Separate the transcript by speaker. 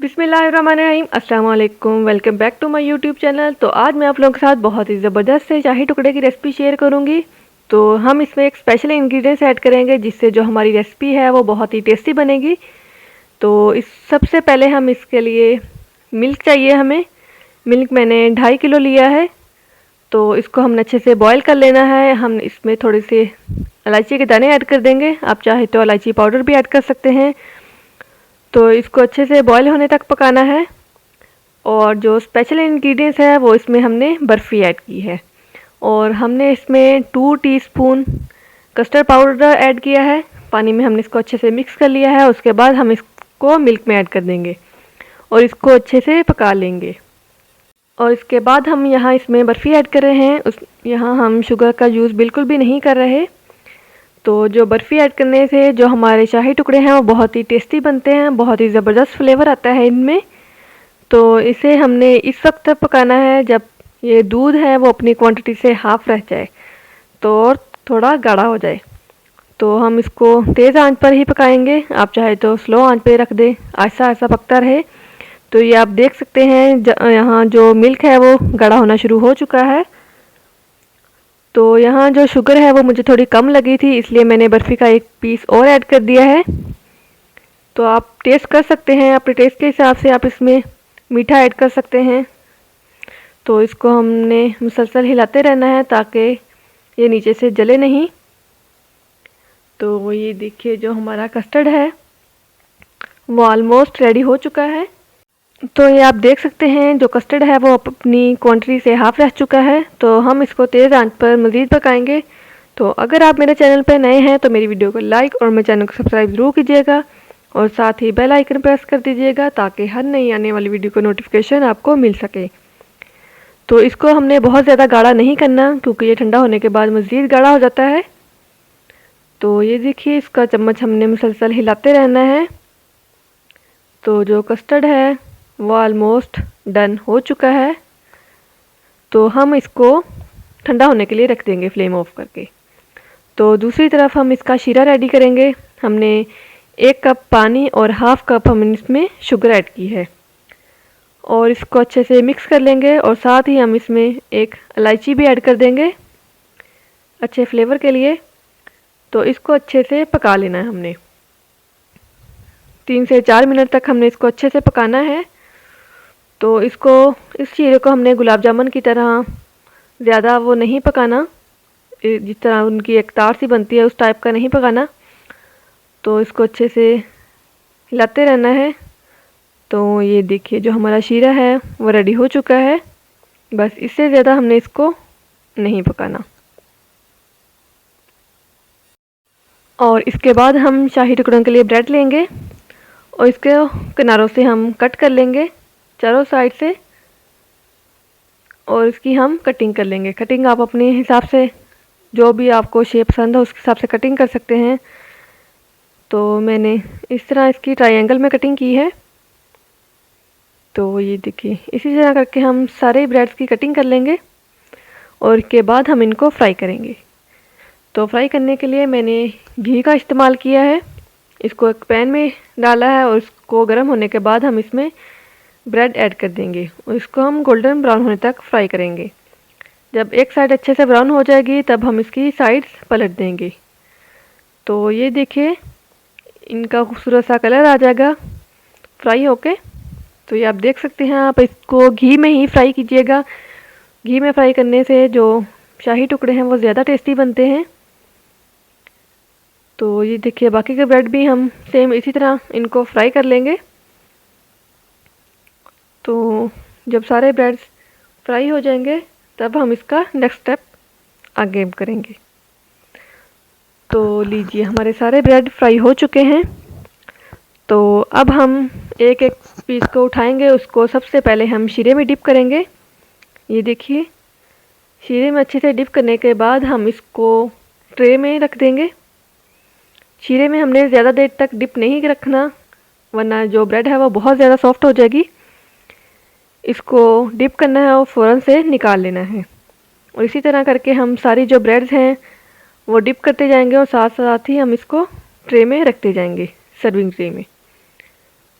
Speaker 1: बिस्मिल्लाहिर्रहमानिर्रहीम, अस्सलाम वालेकुम। Welcome back to my YouTube channel. तो आज मैं आप लोगों के साथ बहुत ही ज़बरदस्त से शाही टुकड़े की रेसिपी शेयर करूंगी। तो हम इसमें एक स्पेशल इंग्रेडिएंट्स ऐड करेंगे जिससे जो हमारी रेसिपी है वो बहुत ही टेस्टी बनेगी। तो इस सबसे पहले हम इसके लिए मिल्क चाहिए हमें। मिल्क मैंने 2.5 किलो लिया है। तो इसको हमने अच्छे से बॉयल कर लेना है। हम इसमें थोड़े से इलायची के दाने ऐड कर देंगे, आप चाहे तो इलायची पाउडर भी ऐड कर सकते हैं। तो इसको अच्छे से बॉयल होने तक पकाना है। और जो स्पेशल इंग्रेडिएंट्स है वो इसमें हमने बर्फ़ी ऐड की है, और हमने इसमें 2 टीस्पून कस्टर्ड पाउडर ऐड किया है। पानी में हमने इसको अच्छे से मिक्स कर लिया है। उसके बाद हम इसको मिल्क में ऐड कर देंगे और इसको अच्छे से पका लेंगे। और इसके बाद हम यहाँ इसमें बर्फ़ी ऐड कर रहे हैं। यहाँ हम शुगर का यूज़ बिल्कुल भी नहीं कर रहे। तो जो बर्फ़ी ऐड करने से जो हमारे शाही टुकड़े हैं वो बहुत ही टेस्टी बनते हैं, बहुत ही ज़बरदस्त फ्लेवर आता है इनमें। तो इसे हमने इस वक्त तक पकाना है जब ये दूध है वो अपनी क्वांटिटी से हाफ़ रह जाए, तो और थोड़ा गाढ़ा हो जाए। तो हम इसको तेज़ आंच पर ही पकाएंगे, आप चाहे तो स्लो आंच पे रख दें, आहिस्ता आहिस्ता पकता रहे। तो ये आप देख सकते हैं यहाँ जो मिल्क है वो गाढ़ा होना शुरू हो चुका है। तो यहाँ जो शुगर है वो मुझे थोड़ी कम लगी थी, इसलिए मैंने बर्फ़ी का एक पीस और ऐड कर दिया है। तो आप टेस्ट कर सकते हैं, अपने टेस्ट के हिसाब से आप इसमें मीठा ऐड कर सकते हैं। तो इसको हमने मुसलसल हिलाते रहना है ताकि ये नीचे से जले नहीं। तो ये देखिए जो हमारा कस्टर्ड है वो ऑलमोस्ट रेडी हो चुका है। तो ये आप देख सकते हैं जो कस्टर्ड है वो अपनी क्वांटिटी से हाफ़ रह चुका है। तो हम इसको तेज़ आंच पर मज़ीद पकाएंगे। तो अगर आप मेरे चैनल पर नए हैं तो मेरी वीडियो को लाइक और मेरे चैनल को सब्सक्राइब ज़रूर कीजिएगा, और साथ ही बेल आइकन प्रेस कर दीजिएगा ताकि हर नई आने वाली वीडियो को नोटिफिकेशन आपको मिल सके। तो इसको हमने बहुत ज़्यादा गाढ़ा नहीं करना क्योंकि ये ठंडा होने के बाद मज़ीद गाढ़ा हो जाता है। तो ये देखिए इसका चम्मच हमने मुसलसल हिलाते रहना है। तो जो कस्टर्ड है वो ऑलमोस्ट डन हो चुका है। तो हम इसको ठंडा होने के लिए रख देंगे फ्लेम ऑफ करके। तो दूसरी तरफ हम इसका शीरा रेडी करेंगे। हमने 1 कप पानी और हाफ़ कप हमने इसमें शुगर ऐड की है, और इसको अच्छे से मिक्स कर लेंगे। और साथ ही हम इसमें एक इलायची भी ऐड कर देंगे अच्छे फ्लेवर के लिए। तो इसको अच्छे से पका लेना है हमने, 3 से 4 मिनट तक हमने इसको अच्छे से पकाना है। तो इस शीरे को हमने गुलाब जामुन की तरह ज़्यादा वो नहीं पकाना, जिस तरह उनकी एक तार सी बनती है उस टाइप का नहीं पकाना। तो इसको अच्छे से हिलाते रहना है। तो ये देखिए जो हमारा शीरा है वो रेडी हो चुका है। बस इससे ज़्यादा हमने इसको नहीं पकाना। और इसके बाद हम शाही टुकड़ों के लिए ब्रेड लेंगे और इसके किनारों से हम कट कर लेंगे चारों साइड से, और इसकी हम कटिंग कर लेंगे। कटिंग आप अपने हिसाब से जो भी आपको शेप पसंद है उसके हिसाब से कटिंग कर सकते हैं। तो मैंने इस तरह इसकी ट्रायंगल में कटिंग की है। तो ये देखिए इसी तरह करके हम सारे ब्रेड्स की कटिंग कर लेंगे, और इसके बाद हम इनको फ्राई करेंगे। तो फ्राई करने के लिए मैंने घी का इस्तेमाल किया है। इसको एक पैन में डाला है और इसको गर्म होने के बाद हम इसमें ब्रेड ऐड कर देंगे और इसको हम गोल्डन ब्राउन होने तक फ्राई करेंगे। जब एक साइड अच्छे से ब्राउन हो जाएगी तब हम इसकी साइड्स पलट देंगे। तो ये देखिए इनका खूबसूरत सा कलर आ जाएगा फ्राई होके। तो ये आप देख सकते हैं, आप इसको घी में ही फ्राई कीजिएगा। घी में फ्राई करने से जो शाही टुकड़े हैं वो ज़्यादा टेस्टी बनते हैं। तो ये देखिए बाकी के ब्रेड भी हम सेम इसी तरह इनको फ्राई कर लेंगे। तो जब सारे ब्रेड्स फ्राई हो जाएंगे तब हम इसका नेक्स्ट स्टेप आगे करेंगे। तो लीजिए हमारे सारे ब्रेड फ्राई हो चुके हैं। तो अब हम एक एक पीस को उठाएंगे, उसको सबसे पहले हम शीरे में डिप करेंगे। ये देखिए शीरे में अच्छे से डिप करने के बाद हम इसको ट्रे में रख देंगे। शीरे में हमने ज़्यादा देर तक डिप नहीं रखना वरना जो ब्रेड है वो बहुत ज़्यादा सॉफ्ट हो जाएगी। इसको डिप करना है और फ़ौरन से निकाल लेना है। और इसी तरह करके हम सारी जो ब्रेड्स हैं वो डिप करते जाएंगे और साथ साथ ही हम इसको ट्रे में रखते जाएंगे, सर्विंग ट्रे में।